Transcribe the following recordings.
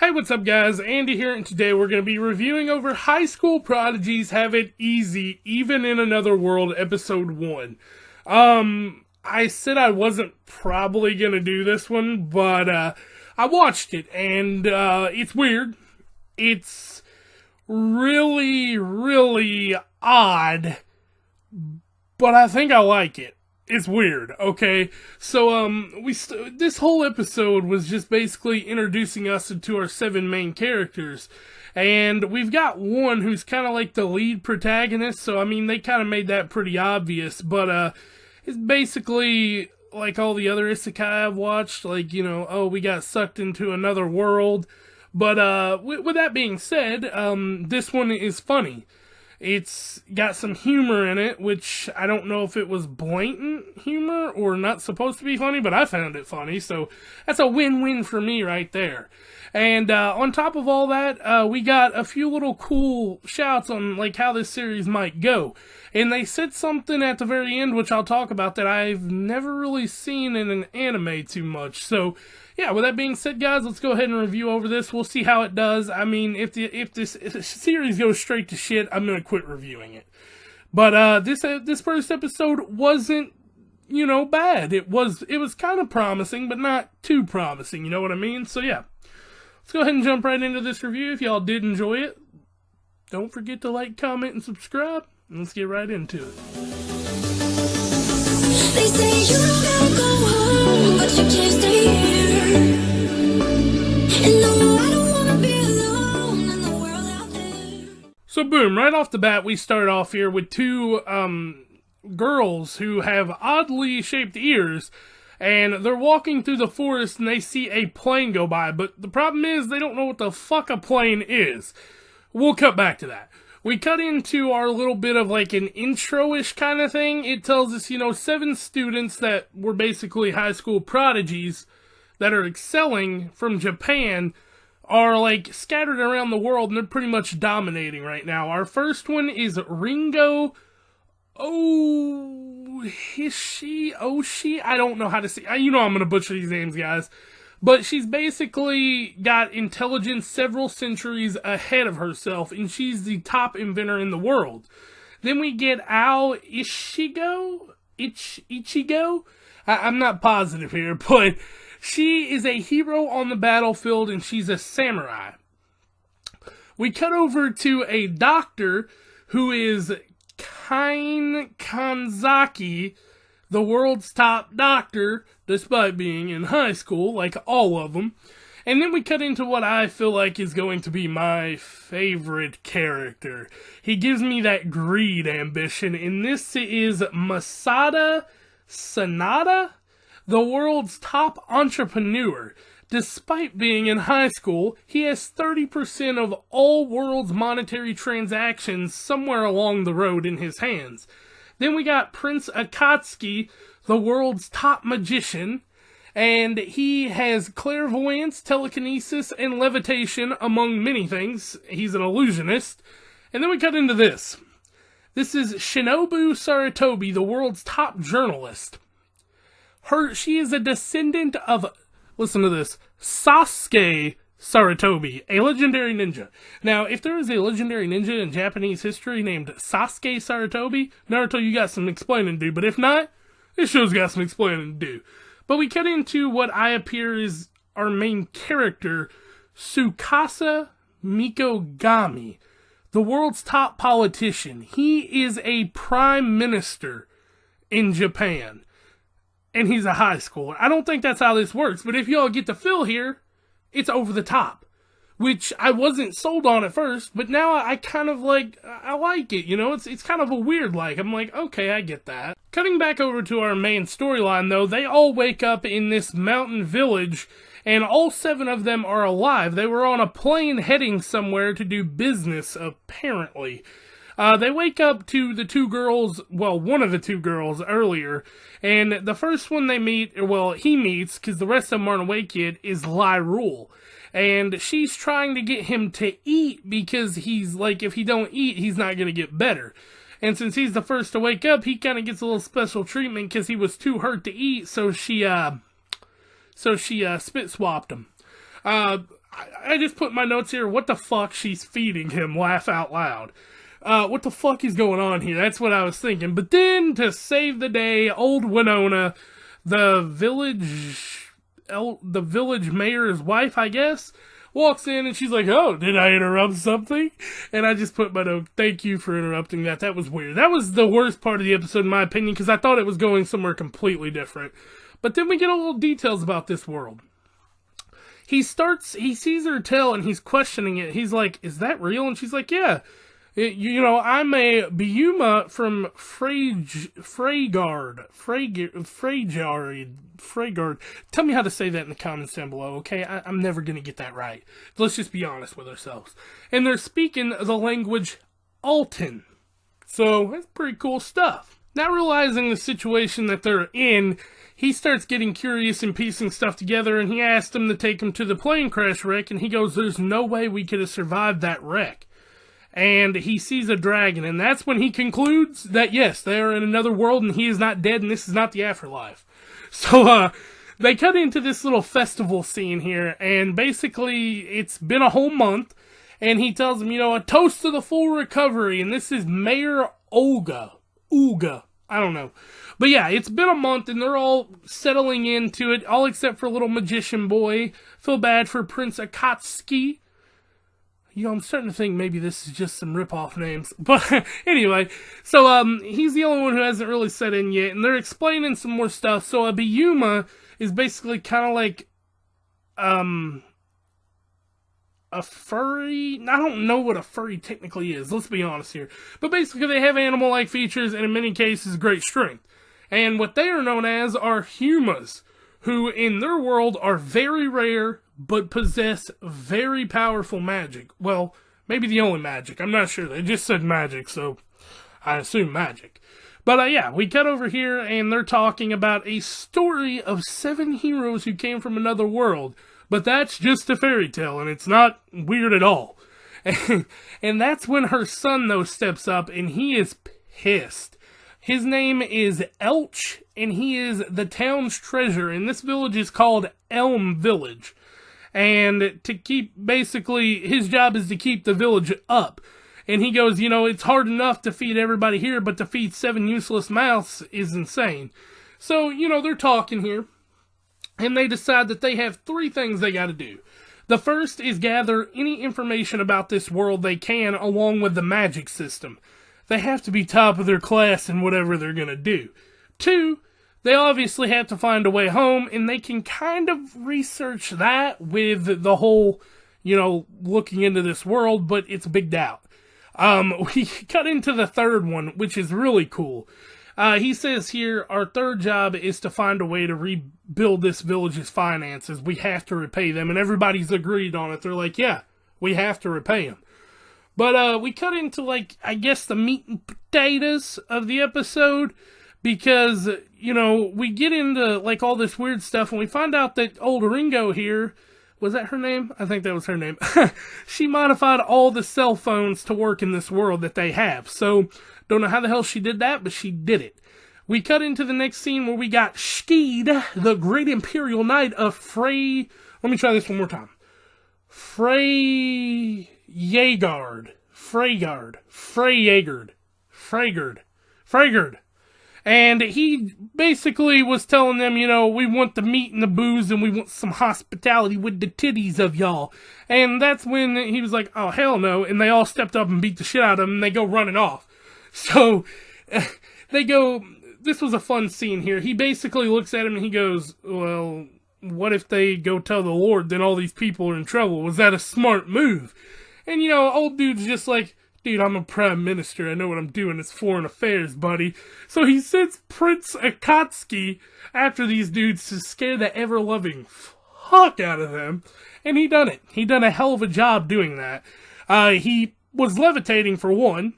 Hey, what's up guys? Andy here, and today we're going to be reviewing over High School Prodigies Have It Easy, Even in Another World, Episode 1. I said I wasn't probably going to do this one, but I watched it, and it's weird. It's really, really odd, but I think I like it. It's weird, okay? So, this whole episode was just basically introducing us to our 7 main characters. And we've got one who's kind of like the lead protagonist, so, I mean, they kind of made that pretty obvious. But, it's basically like all the other isekai I've watched, like, you know, oh, we got sucked into another world. But, with that being said, this one is funny. It's got some humor in it, which I don't know if it was blatant humor or not supposed to be funny, but I found it funny, so that's a win-win for me right there. And on top of all that, we got a few little cool shouts on like how this series might go. And they said something at the very end, which I'll talk about, that I've never really seen in an anime too much. So, yeah, with that being said, guys, let's go ahead and review over this. We'll see how it does. I mean, if this series goes straight to shit, I'm gonna quit reviewing it. But this first episode wasn't, you know, bad. It was kind of promising, but not too promising. You know what I mean? So yeah, let's go ahead and jump right into this review. If y'all did enjoy it, don't forget to like, comment, and subscribe. And let's get right into it. They say you don't gotta go home, but you can't stay here. And no, I don't wanna be alone in the world out there. So boom, right off the bat, we start off here with two girls who have oddly shaped ears, and they're walking through the forest and they see a plane go by, but the problem is they don't know what the fuck a plane is. We'll cut back to that. We cut into our little bit of like an intro-ish kind of thing. It tells us, you know, 7 students that were basically high school prodigies that are excelling from Japan are like scattered around the world, and they're pretty much dominating right now. Our first one is Ringo Oshi. I don't know how to say. You know I'm going to butcher these names, guys. But she's basically got intelligence several centuries ahead of herself, and she's the top inventor in the world. Then we get Ao Ichigo? I'm not positive here, but she is a hero on the battlefield, and she's a samurai. We cut over to a doctor who is Kain Kanzaki, the world's top doctor, despite being in high school, like all of them. And then we cut into what I feel like is going to be my favorite character. He gives me that greed ambition, and this is Masada Sanada, the world's top entrepreneur. Despite being in high school, he has 30% of all world's monetary transactions somewhere along the road in his hands. Then we got Prince Akatsuki, the world's top magician, and he has clairvoyance, telekinesis, and levitation, among many things. He's an illusionist. And then we cut into this. This is Shinobu Saratobi, the world's top journalist. She is a descendant of, listen to this, Sasuke Saratobi, a legendary ninja. Now, if there is a legendary ninja in Japanese history named Sasuke Saratobi, Naruto, you got some explaining to do. But if not, this show's got some explaining to do. But we cut into what I appear is our main character, Tsukasa Mikogami, the world's top politician. He is a prime minister in Japan. And he's a high schooler. I don't think that's how this works, but if y'all get the feel here, it's over the top, which I wasn't sold on at first, but now I kind of like, I like it, you know, it's kind of a weird like, I'm like, okay, I get that. Cutting back over to our main storyline though, they all wake up in this mountain village, and all 7 of them are alive. They were on a plane heading somewhere to do business, apparently. They wake up to the 2 girls, well, one of the 2 girls earlier, and the first one they meet, well, he meets, because the rest of them aren't awake yet, is Lyrule. And she's trying to get him to eat, because he's like, if he don't eat, he's not going to get better. And since he's the first to wake up, he kind of gets a little special treatment, because he was too hurt to eat, so she spit swapped him. I just put my notes here. What the fuck she's feeding him? Laugh out loud. What the fuck is going on here? That's what I was thinking. But then, to save the day, old Winona, the village mayor's wife, I guess, walks in and she's like, oh, did I interrupt something? And I just put my note, thank you for interrupting that. That was weird. That was the worst part of the episode, in my opinion, because I thought it was going somewhere completely different. But then we get a little details about this world. He sees her tell and he's questioning it. He's like, is that real? And she's like, yeah. I'm a Biuma from Fragard. Tell me how to say that in the comments down below, okay? I'm never going to get that right. Let's just be honest with ourselves. And they're speaking the language Alton. So, that's pretty cool stuff. Not realizing the situation that they're in, he starts getting curious and piecing stuff together, and he asks them to take him to the plane crash wreck, and he goes, there's no way we could have survived that wreck. And he sees a dragon, and that's when he concludes that, yes, they are in another world, and he is not dead, and this is not the afterlife. So, they cut into this little festival scene here, and basically, it's been a whole month, and he tells them, a toast to the full recovery, and this is Mayor Olga, I don't know. But yeah, it's been a month, and they're all settling into it, all except for little magician boy. Feel bad for Prince Akatsuki. I'm starting to think maybe this is just some rip-off names. But anyway, so he's the only one who hasn't really set in yet, and they're explaining some more stuff. So a Biuma is basically kind of like a furry. I don't know what a furry technically is, let's be honest here. But basically they have animal-like features, and in many cases great strength. And what they are known as are humas, who in their world are very rare, but possess very powerful magic. Well, maybe the only magic. I'm not sure. They just said magic, so I assume magic. But yeah, we cut over here, and they're talking about a story of 7 heroes who came from another world. But that's just a fairy tale, and it's not weird at all. And that's when her son, though, steps up, and he is pissed. His name is Elch, and he is the town's treasurer, and this village is called Elm Village. And to keep, basically, his job is to keep the village up. And he goes, it's hard enough to feed everybody here, but to feed 7 useless mouths is insane. So, they're talking here, and they decide that they have 3 things they gotta do. The first is gather any information about this world they can, along with the magic system. They have to be top of their class in whatever they're gonna do. 2, they obviously have to find a way home, and they can kind of research that with the whole, looking into this world, but it's a big doubt. We cut into the third one, which is really cool. He says here, our third job is to find a way to rebuild this village's finances. We have to repay them, and everybody's agreed on it. They're like, yeah, we have to repay them. But we cut into, I guess the meat and potatoes of the episode, because, we get into, all this weird stuff, and we find out that old Ringo here, was that her name? I think that was her name. She modified all the cell phones to work in this world that they have. So, don't know how the hell she did that, but she did it. We cut into the next scene where we got Skeed, the Great Imperial Knight of Frey. Let me try this one more time. Freyagard. And he basically was telling them, we want the meat and the booze, and we want some hospitality with the titties of y'all. And that's when he was like, oh, hell no. And they all stepped up and beat the shit out of him, and they go running off. So, this was a fun scene here. He basically looks at him and he goes, well, what if they go tell the Lord, then all these people are in trouble? Was that a smart move? And, old dude's just like, dude, I'm a prime minister. I know what I'm doing. It's foreign affairs, buddy. So he sends Prince Akatsuki after these dudes to scare the ever-loving fuck out of them. And he done it. He done a hell of a job doing that. He was levitating for one.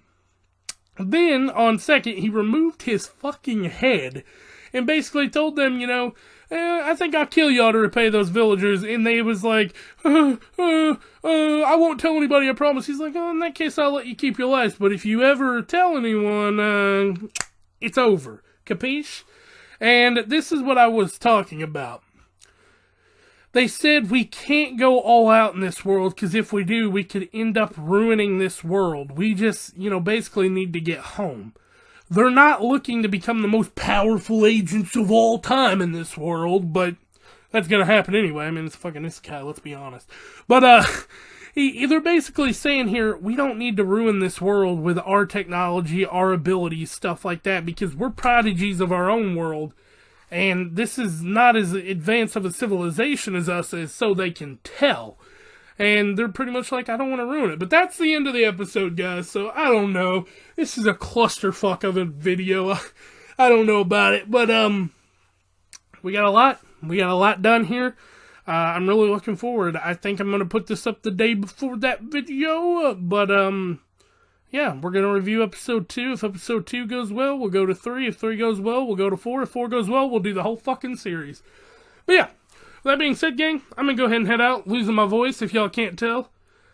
Then, on second, he removed his fucking head and basically told them, I think I'll kill y'all to repay those villagers. And they was like, I won't tell anybody, I promise. He's like, oh, in that case, I'll let you keep your life. But if you ever tell anyone, it's over. Capiche? And this is what I was talking about. they said we can't go all out in this world because if we do, we could end up ruining this world. We just, basically need to get home. They're not looking to become the most powerful agents of all time in this world, but that's gonna happen anyway. I mean, it's fucking this guy, let's be honest. But, they're basically saying here, we don't need to ruin this world with our technology, our abilities, stuff like that, because we're prodigies of our own world. And this is not as advanced of a civilization as us, as so they can tell. And they're pretty much like, I don't want to ruin it. But that's the end of the episode, guys. So, I don't know. This is a clusterfuck of a video. I don't know about it. But, we got a lot. We got a lot done here. I'm really looking forward. I think I'm going to put this up the day before that video. But, yeah, we're going to review episode 2. If episode 2 goes well, we'll go to 3. If 3 goes well, we'll go to 4. If 4 goes well, we'll do the whole fucking series. But yeah, with that being said, gang, I'm going to go ahead and head out, losing my voice if y'all can't tell.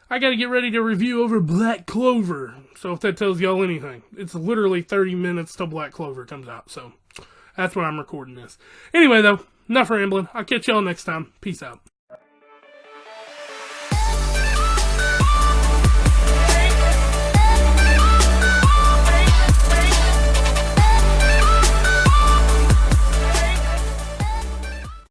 I got to get ready to review over Black Clover. So if that tells y'all anything, it's literally 30 minutes till Black Clover comes out. So that's when I'm recording this. Anyway, though, enough rambling. I'll catch y'all next time. Peace out.